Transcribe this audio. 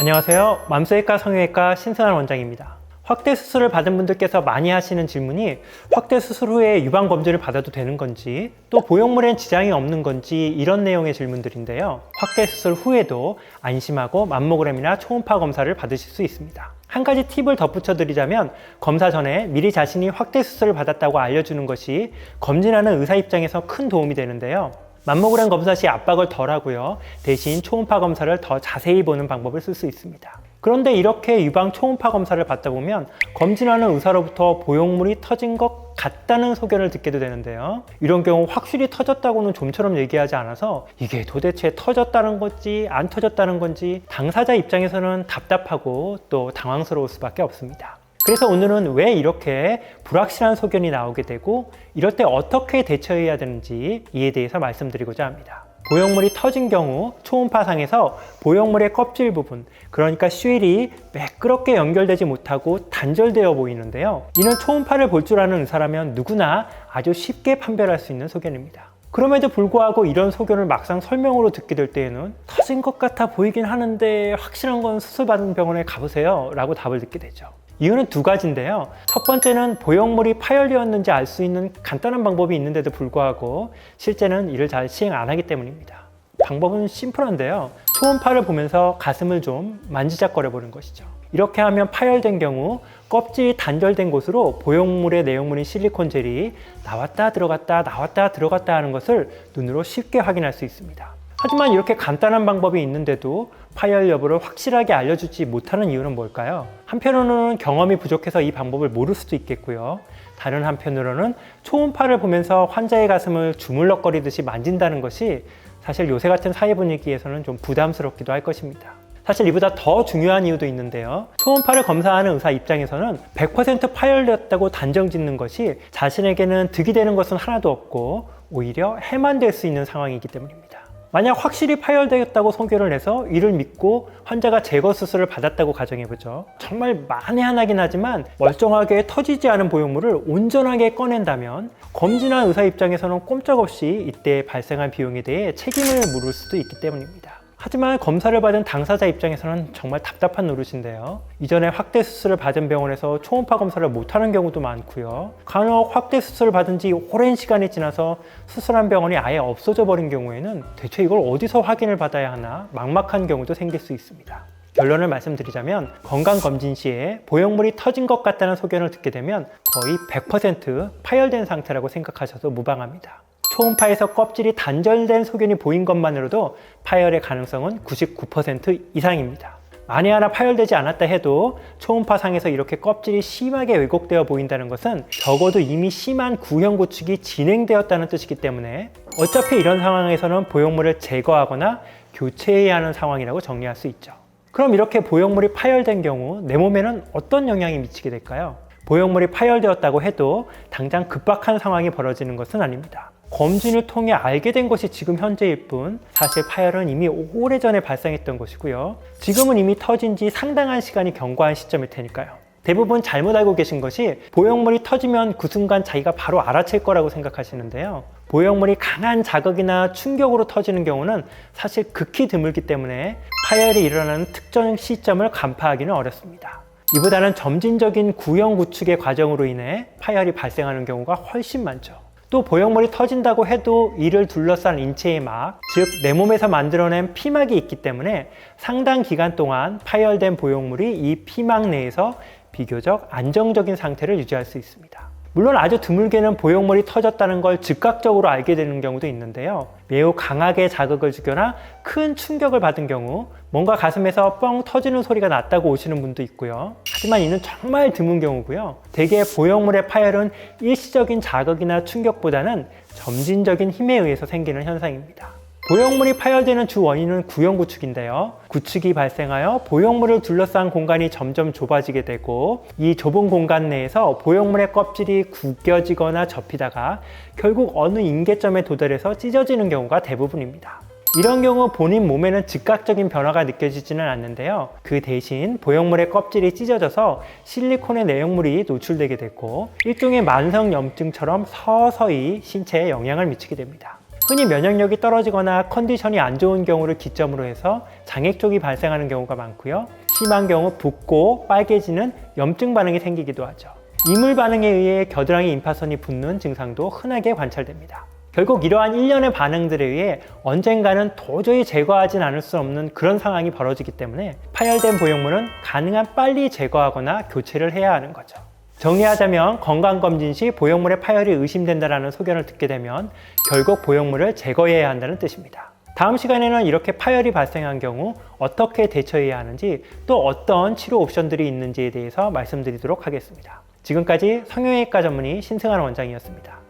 안녕하세요. 맘소외과 성형외과 신승환 원장입니다. 확대 수술을 받은 분들께서 많이 하시는 질문이 확대 수술 후에 유방 검진을 받아도 되는 건지, 또 보형물엔 지장이 없는 건지, 이런 내용의 질문들인데요. 확대 수술 후에도 안심하고 맘모그램이나 초음파 검사를 받으실 수 있습니다. 한 가지 팁을 덧붙여 드리자면, 검사 전에 미리 자신이 확대 수술을 받았다고 알려주는 것이 검진하는 의사 입장에서 큰 도움이 되는데요. 맘모그램 검사 시 압박을 덜 하고요. 대신 초음파 검사를 더 자세히 보는 방법을 쓸 수 있습니다. 그런데 이렇게 유방 초음파 검사를 받다 보면 검진하는 의사로부터 보형물이 터진 것 같다는 소견을 듣게도 되는데요. 이런 경우 확실히 터졌다고는 좀처럼 얘기하지 않아서 이게 도대체 터졌다는 건지 안 터졌다는 건지 당사자 입장에서는 답답하고 또 당황스러울 수밖에 없습니다. 그래서 오늘은 왜 이렇게 불확실한 소견이 나오게 되고 이럴 때 어떻게 대처해야 되는지 이에 대해서 말씀드리고자 합니다. 보형물이 터진 경우 초음파상에서 보형물의 껍질 부분, 그러니까 쉘이 매끄럽게 연결되지 못하고 단절되어 보이는데요. 이는 초음파를 볼 줄 아는 의사라면 누구나 아주 쉽게 판별할 수 있는 소견입니다. 그럼에도 불구하고 이런 소견을 막상 설명으로 듣게 될 때에는 터진 것 같아 보이긴 하는데 확실한 건 수술받은 병원에 가보세요 라고 답을 듣게 되죠. 이유는 두 가지인데요. 첫 번째는 보형물이 파열되었는지 알 수 있는 간단한 방법이 있는데도 불구하고 실제는 이를 잘 시행 안 하기 때문입니다. 방법은 심플한데요. 초음파를 보면서 가슴을 좀 만지작거려 보는 것이죠. 이렇게 하면 파열된 경우 껍질이 단절된 곳으로 보형물의 내용물인 실리콘 젤이 나왔다 들어갔다 하는 것을 눈으로 쉽게 확인할 수 있습니다. 하지만 이렇게 간단한 방법이 있는데도 파열 여부를 확실하게 알려주지 못하는 이유는 뭘까요? 한편으로는 경험이 부족해서 이 방법을 모를 수도 있겠고요. 다른 한편으로는 초음파를 보면서 환자의 가슴을 주물럭거리듯이 만진다는 것이 사실 요새 같은 사회 분위기에서는 좀 부담스럽기도 할 것입니다. 사실 이보다 더 중요한 이유도 있는데요. 초음파를 검사하는 의사 입장에서는 100% 파열되었다고 단정 짓는 것이 자신에게는 득이 되는 것은 하나도 없고 오히려 해만 될 수 있는 상황이기 때문입니다. 만약 확실히 파열되었다고 소견을 내서 이를 믿고 환자가 제거 수술을 받았다고 가정해보죠. 정말 만에하나긴 하지만 멀쩡하게 터지지 않은 보형물을 온전하게 꺼낸다면 검진한 의사 입장에서는 꼼짝없이 이때 발생한 비용에 대해 책임을 물을 수도 있기 때문입니다. 하지만 검사를 받은 당사자 입장에서는 정말 답답한 노릇인데요. 이전에 확대 수술을 받은 병원에서 초음파 검사를 못하는 경우도 많고요. 간혹 확대 수술을 받은 지 오랜 시간이 지나서 수술한 병원이 아예 없어져 버린 경우에는 대체 이걸 어디서 확인을 받아야 하나 막막한 경우도 생길 수 있습니다. 결론을 말씀드리자면 건강검진 시에 보형물이 터진 것 같다는 소견을 듣게 되면 거의 100% 파열된 상태라고 생각하셔도 무방합니다. 초음파에서 껍질이 단절된 소견이 보인 것만으로도 파열의 가능성은 99% 이상입니다. 만에 하나 파열되지 않았다 해도 초음파상에서 이렇게 껍질이 심하게 왜곡되어 보인다는 것은 적어도 이미 심한 구형 구축이 진행되었다는 뜻이기 때문에 어차피 이런 상황에서는 보형물을 제거하거나 교체해야 하는 상황이라고 정리할 수 있죠. 그럼 이렇게 보형물이 파열된 경우 내 몸에는 어떤 영향이 미치게 될까요? 보형물이 파열되었다고 해도 당장 급박한 상황이 벌어지는 것은 아닙니다. 검진을 통해 알게 된 것이 지금 현재일 뿐 사실 파열은 이미 오래전에 발생했던 것이고요. 지금은 이미 터진 지 상당한 시간이 경과한 시점일 테니까요. 대부분 잘못 알고 계신 것이 보형물이 터지면 그 순간 자기가 바로 알아챌 거라고 생각하시는데요. 보형물이 강한 자극이나 충격으로 터지는 경우는 사실 극히 드물기 때문에 파열이 일어나는 특정 시점을 간파하기는 어렵습니다. 이보다는 점진적인 구형 구축의 과정으로 인해 파열이 발생하는 경우가 훨씬 많죠. 또 보형물이 터진다고 해도 이를 둘러싼 인체의 막, 즉 내 몸에서 만들어낸 피막이 있기 때문에 상당 기간 동안 파열된 보형물이 이 피막 내에서 비교적 안정적인 상태를 유지할 수 있습니다. 물론 아주 드물게는 보형물이 터졌다는 걸 즉각적으로 알게 되는 경우도 있는데요. 매우 강하게 자극을 주거나 큰 충격을 받은 경우 뭔가 가슴에서 뻥 터지는 소리가 났다고 오시는 분도 있고요. 하지만 이는 정말 드문 경우고요. 대개 보형물의 파열은 일시적인 자극이나 충격보다는 점진적인 힘에 의해서 생기는 현상입니다. 보형물이 파열되는 주 원인은 구형 구축인데요. 구축이 발생하여 보형물을 둘러싼 공간이 점점 좁아지게 되고 이 좁은 공간 내에서 보형물의 껍질이 구겨지거나 접히다가 결국 어느 임계점에 도달해서 찢어지는 경우가 대부분입니다. 이런 경우 본인 몸에는 즉각적인 변화가 느껴지지는 않는데요. 그 대신 보형물의 껍질이 찢어져서 실리콘의 내용물이 노출되게 되고 일종의 만성염증처럼 서서히 신체에 영향을 미치게 됩니다. 흔히 면역력이 떨어지거나 컨디션이 안 좋은 경우를 기점으로 해서 장액 쪽이 발생하는 경우가 많고요. 심한 경우 붓고 빨개지는 염증 반응이 생기기도 하죠. 이물 반응에 의해 겨드랑이 임파선이 붓는 증상도 흔하게 관찰됩니다. 결국 이러한 일련의 반응들에 의해 언젠가는 도저히 제거하진 않을 수 없는 그런 상황이 벌어지기 때문에 파열된 보형물은 가능한 빨리 제거하거나 교체를 해야 하는 거죠. 정리하자면 건강검진 시 보형물의 파열이 의심된다는 소견을 듣게 되면 결국 보형물을 제거해야 한다는 뜻입니다. 다음 시간에는 이렇게 파열이 발생한 경우 어떻게 대처해야 하는지 또 어떤 치료 옵션들이 있는지에 대해서 말씀드리도록 하겠습니다. 지금까지 성형외과 전문의 신승환 원장이었습니다.